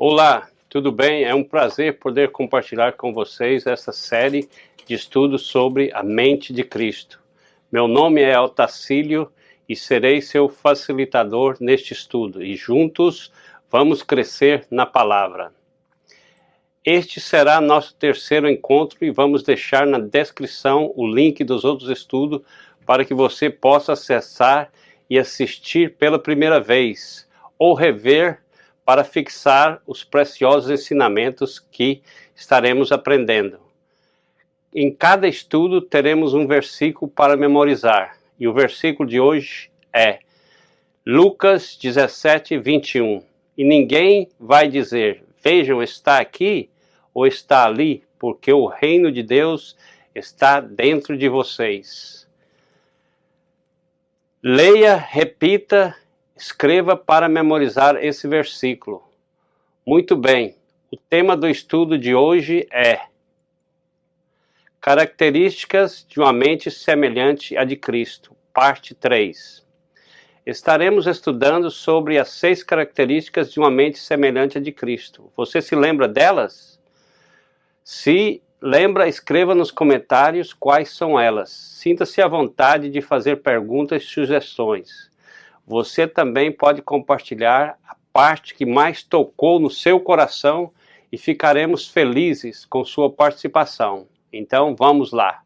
Olá, tudo bem? É um prazer poder compartilhar com vocês essa série de estudos sobre a mente de Cristo. Meu nome é Otacílio e serei seu facilitador neste estudo e juntos vamos crescer na palavra. Este será nosso terceiro encontro e vamos deixar na descrição o link dos outros estudos para que você possa acessar e assistir pela primeira vez ou rever para fixar os preciosos ensinamentos que estaremos aprendendo. Em cada estudo teremos um versículo para memorizar, e o versículo de hoje é Lucas 17, 21. E ninguém vai dizer, vejam, está aqui ou está ali, porque o reino de Deus está dentro de vocês. Leia, repita, escreva para memorizar esse versículo. Muito bem, o tema do estudo de hoje é Características de uma mente semelhante à de Cristo, parte 3. Estaremos estudando sobre as 6 características de uma mente semelhante à de Cristo. Você se lembra delas? Se lembra, escreva nos comentários quais são elas. Sinta-se à vontade de fazer perguntas e sugestões. Você também pode compartilhar a parte que mais tocou no seu coração e ficaremos felizes com sua participação. Então, vamos lá.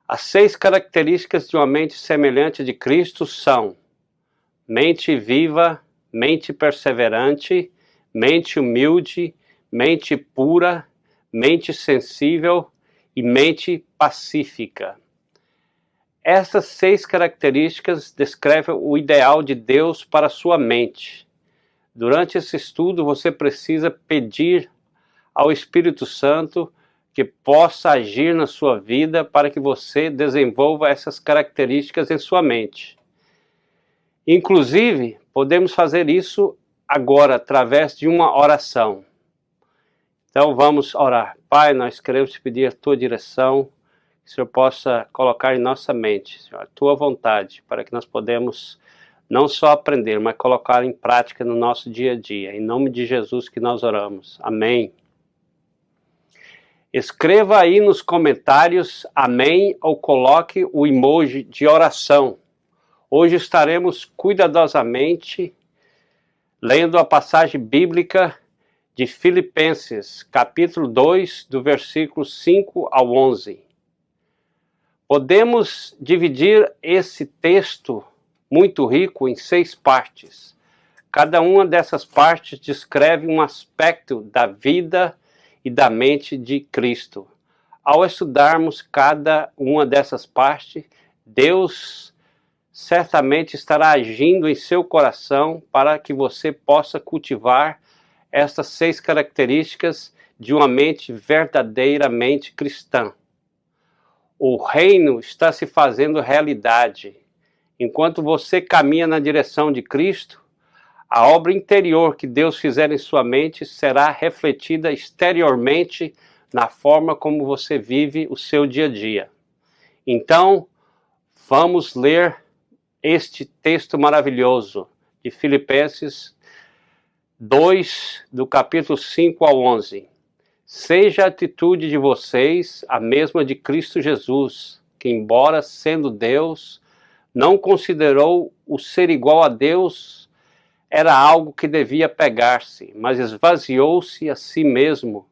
As 6 características de uma mente semelhante de Cristo são mente viva, mente perseverante, mente humilde, mente pura, mente sensível e mente pacífica. Essas 6 características descrevem o ideal de Deus para a sua mente. Durante esse estudo, você precisa pedir ao Espírito Santo que possa agir na sua vida para que você desenvolva essas características em sua mente. Inclusive, podemos fazer isso agora através de uma oração. Então vamos orar. Pai, nós queremos te pedir a tua direção, que o Senhor possa colocar em nossa mente, Senhor, a tua vontade, para que nós podemos não só aprender, mas colocar em prática no nosso dia a dia. Em nome de Jesus que nós oramos. Amém. Escreva aí nos comentários amém ou coloque o emoji de oração. Hoje estaremos cuidadosamente lendo a passagem bíblica de Filipenses, capítulo 2, do versículo 5 ao 11. Podemos dividir esse texto muito rico em 6 partes. Cada uma dessas partes descreve um aspecto da vida e da mente de Cristo. Ao estudarmos cada uma dessas partes, Deus certamente estará agindo em seu coração para que você possa cultivar estas 6 características de uma mente verdadeiramente cristã. O reino está se fazendo realidade. Enquanto você caminha na direção de Cristo, a obra interior que Deus fizer em sua mente será refletida exteriormente na forma como você vive o seu dia a dia. Então, vamos ler este texto maravilhoso de Filipenses 2, do capítulo 5 ao 11. Seja a atitude de vocês a mesma de Cristo Jesus, que embora sendo Deus, não considerou o ser igual a Deus era algo que devia pegar-se, mas esvaziou-se a si mesmo,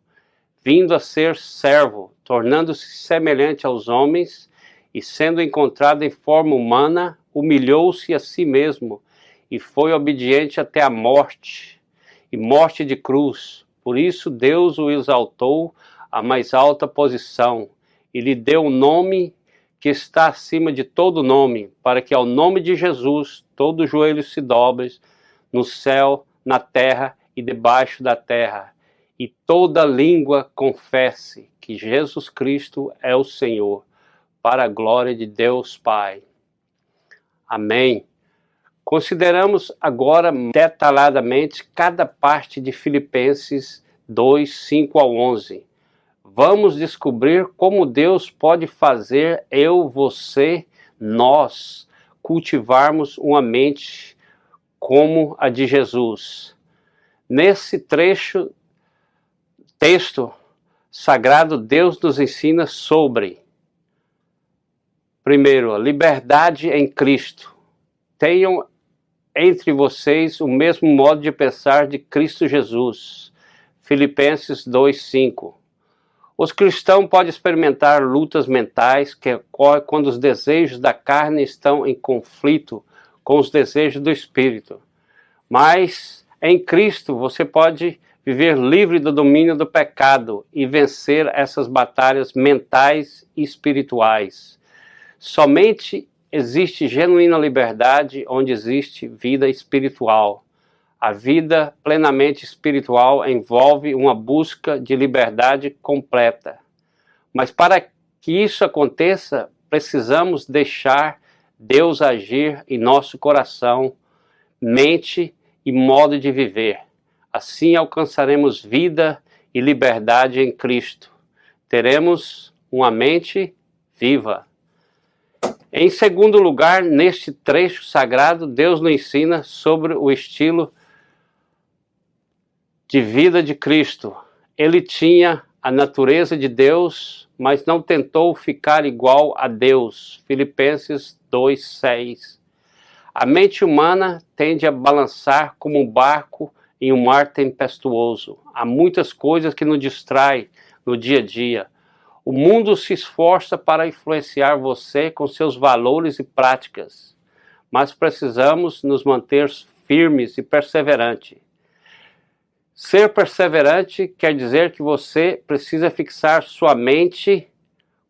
vindo a ser servo, tornando-se semelhante aos homens, e sendo encontrado em forma humana, humilhou-se a si mesmo, e foi obediente até a morte, e morte de cruz. Por isso Deus o exaltou à mais alta posição, e lhe deu um nome que está acima de todo nome, para que ao nome de Jesus todo joelho se dobre, no céu, na terra e debaixo da terra, e toda língua confesse que Jesus Cristo é o Senhor, para a glória de Deus Pai. Amém. Consideramos agora detalhadamente cada parte de Filipenses 2, 5 ao 11. Vamos descobrir como Deus pode fazer eu, você, nós, cultivarmos uma mente como a de Jesus. Nesse texto sagrado, Deus nos ensina sobre, primeiro, a liberdade em Cristo. Tenham entre vocês o mesmo modo de pensar de Cristo Jesus. Filipenses 2:5. Os cristãos podem experimentar lutas mentais que ocorrem quando os desejos da carne estão em conflito com os desejos do Espírito. Mas em Cristo você pode viver livre do domínio do pecado e vencer essas batalhas mentais e espirituais. Somente existe genuína liberdade onde existe vida espiritual. A vida plenamente espiritual envolve uma busca de liberdade completa. Mas para que isso aconteça, precisamos deixar Deus agir em nosso coração, mente e modo de viver. Assim alcançaremos vida e liberdade em Cristo. Teremos uma mente viva. Em segundo lugar, neste trecho sagrado, Deus nos ensina sobre o estilo de vida de Cristo. Ele tinha a natureza de Deus, mas não tentou ficar igual a Deus. Filipenses 2:6. A mente humana tende a balançar como um barco em um mar tempestuoso. Há muitas coisas que nos distraem no dia a dia. O mundo se esforça para influenciar você com seus valores e práticas, mas precisamos nos manter firmes e perseverantes. Ser perseverante quer dizer que você precisa fixar sua mente,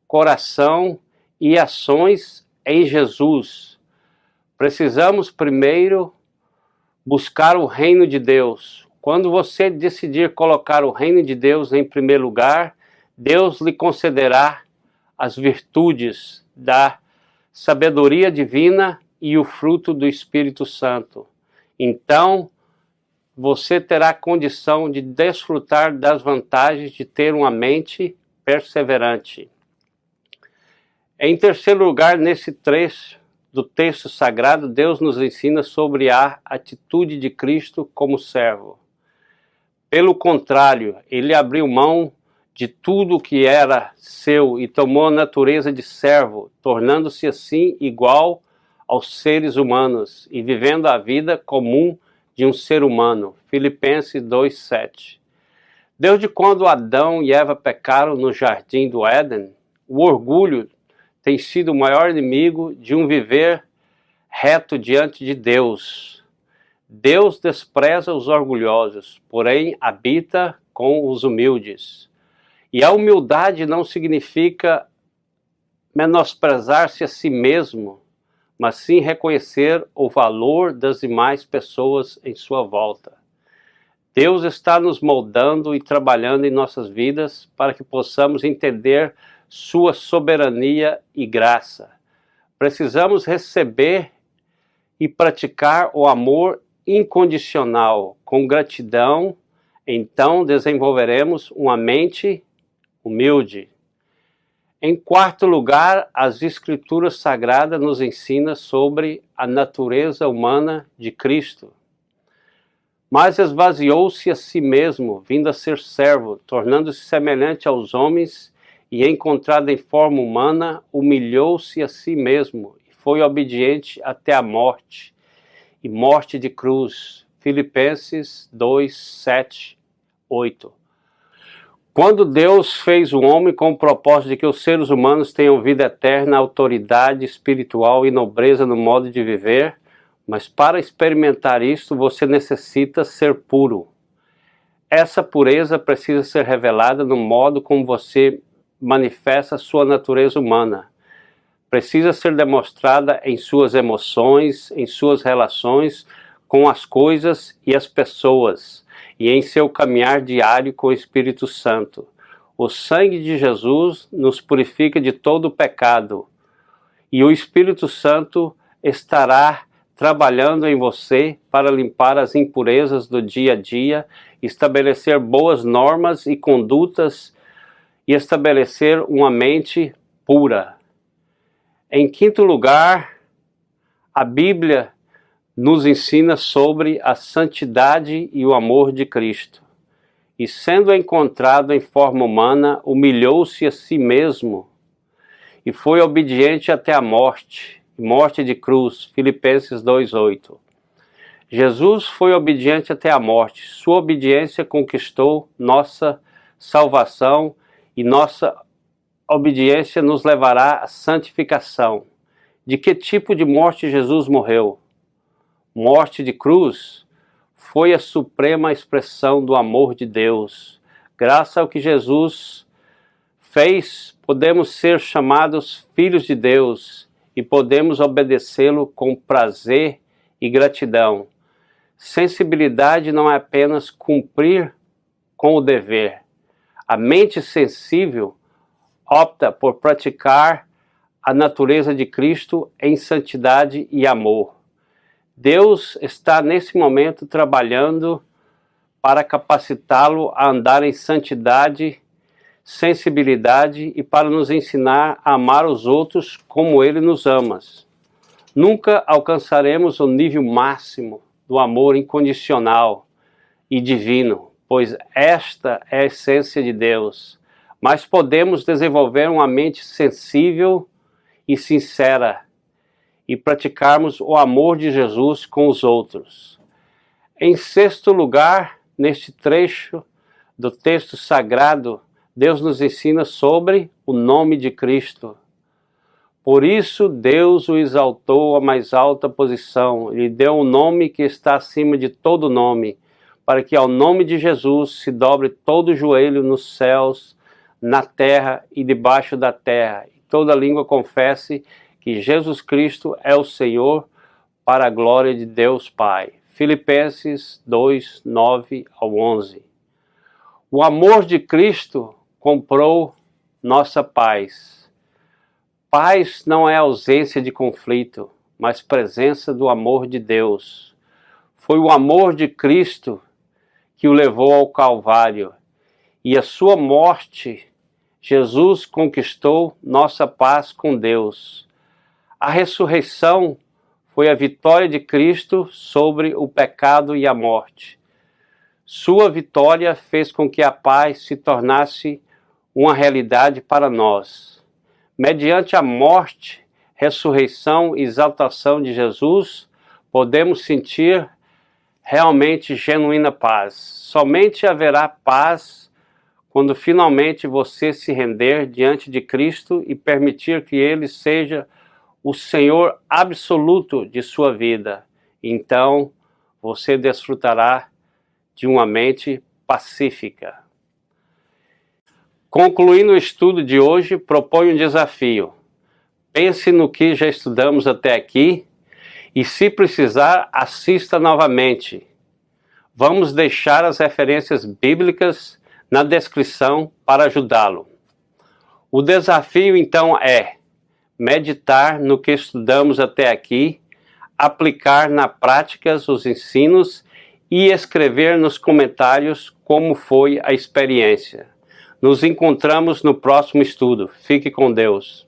coração e ações em Jesus. Precisamos primeiro buscar o reino de Deus. Quando você decidir colocar o reino de Deus em primeiro lugar, Deus lhe concederá as virtudes da sabedoria divina e o fruto do Espírito Santo. Então, você terá condição de desfrutar das vantagens de ter uma mente perseverante. Em terceiro lugar, nesse trecho do texto sagrado, Deus nos ensina sobre a atitude de Cristo como servo. Pelo contrário, ele abriu mão de tudo que era seu e tomou a natureza de servo, tornando-se assim igual aos seres humanos e vivendo a vida comum de um ser humano. Filipenses 2:7. Desde quando Adão e Eva pecaram no jardim do Éden, o orgulho tem sido o maior inimigo de um viver reto diante de Deus. Deus despreza os orgulhosos, porém habita com os humildes. E a humildade não significa menosprezar-se a si mesmo, mas sim reconhecer o valor das demais pessoas em sua volta. Deus está nos moldando e trabalhando em nossas vidas para que possamos entender sua soberania e graça. Precisamos receber e praticar o amor incondicional com gratidão, então desenvolveremos uma mente humilde. Em quarto lugar, as Escrituras Sagradas nos ensinam sobre a natureza humana de Cristo. Mas esvaziou-se a si mesmo, vindo a ser servo, tornando-se semelhante aos homens, e encontrado em forma humana, humilhou-se a si mesmo, e foi obediente até a morte, e morte de cruz. Filipenses 2:7, 8. Quando Deus fez o homem com o propósito de que os seres humanos tenham vida eterna, autoridade espiritual e nobreza no modo de viver, mas para experimentar isso você necessita ser puro. Essa pureza precisa ser revelada no modo como você manifesta a sua natureza humana. Precisa ser demonstrada em suas emoções, em suas relações com as coisas e as pessoas, e em seu caminhar diário com o Espírito Santo. O sangue de Jesus nos purifica de todo o pecado, e o Espírito Santo estará trabalhando em você para limpar as impurezas do dia a dia, estabelecer boas normas e condutas e estabelecer uma mente pura. Em quinto lugar, a Bíblia nos ensina sobre a santidade e o amor de Cristo. E sendo encontrado em forma humana, humilhou-se a si mesmo e foi obediente até a morte, morte de cruz. Filipenses 2:8. Jesus foi obediente até a morte. Sua obediência conquistou nossa salvação e nossa obediência nos levará à santificação. De que tipo de morte Jesus morreu? Morte de cruz foi a suprema expressão do amor de Deus. Graças ao que Jesus fez, podemos ser chamados filhos de Deus e podemos obedecê-lo com prazer e gratidão. Sensibilidade não é apenas cumprir com o dever. A mente sensível opta por praticar a natureza de Cristo em santidade e amor. Deus está nesse momento trabalhando para capacitá-lo a andar em santidade, sensibilidade e para nos ensinar a amar os outros como Ele nos ama. Nunca alcançaremos o nível máximo do amor incondicional e divino, pois esta é a essência de Deus. Mas podemos desenvolver uma mente sensível e sincera e praticarmos o amor de Jesus com os outros. Em sexto lugar, neste trecho do texto sagrado, Deus nos ensina sobre o nome de Cristo. Por isso, Deus o exaltou à mais alta posição, lhe deu um nome que está acima de todo nome, para que ao nome de Jesus se dobre todo o joelho nos céus, na terra e debaixo da terra, e toda língua confesse que Jesus Cristo é o Senhor, para a glória de Deus Pai. Filipenses 2, 9 ao 11. O amor de Cristo comprou nossa paz. Paz não é ausência de conflito, mas presença do amor de Deus. Foi o amor de Cristo que o levou ao Calvário, e a sua morte, Jesus conquistou nossa paz com Deus. A ressurreição foi a vitória de Cristo sobre o pecado e a morte. Sua vitória fez com que a paz se tornasse uma realidade para nós. Mediante a morte, ressurreição e exaltação de Jesus, podemos sentir realmente genuína paz. Somente haverá paz quando finalmente você se render diante de Cristo e permitir que Ele seja o Senhor absoluto de sua vida. Então, você desfrutará de uma mente pacífica. Concluindo o estudo de hoje, proponho um desafio. Pense no que já estudamos até aqui e, se precisar, assista novamente. Vamos deixar as referências bíblicas na descrição para ajudá-lo. O desafio, então, é meditar no que estudamos até aqui, aplicar na prática os ensinos e escrever nos comentários como foi a experiência. Nos encontramos no próximo estudo. Fique com Deus.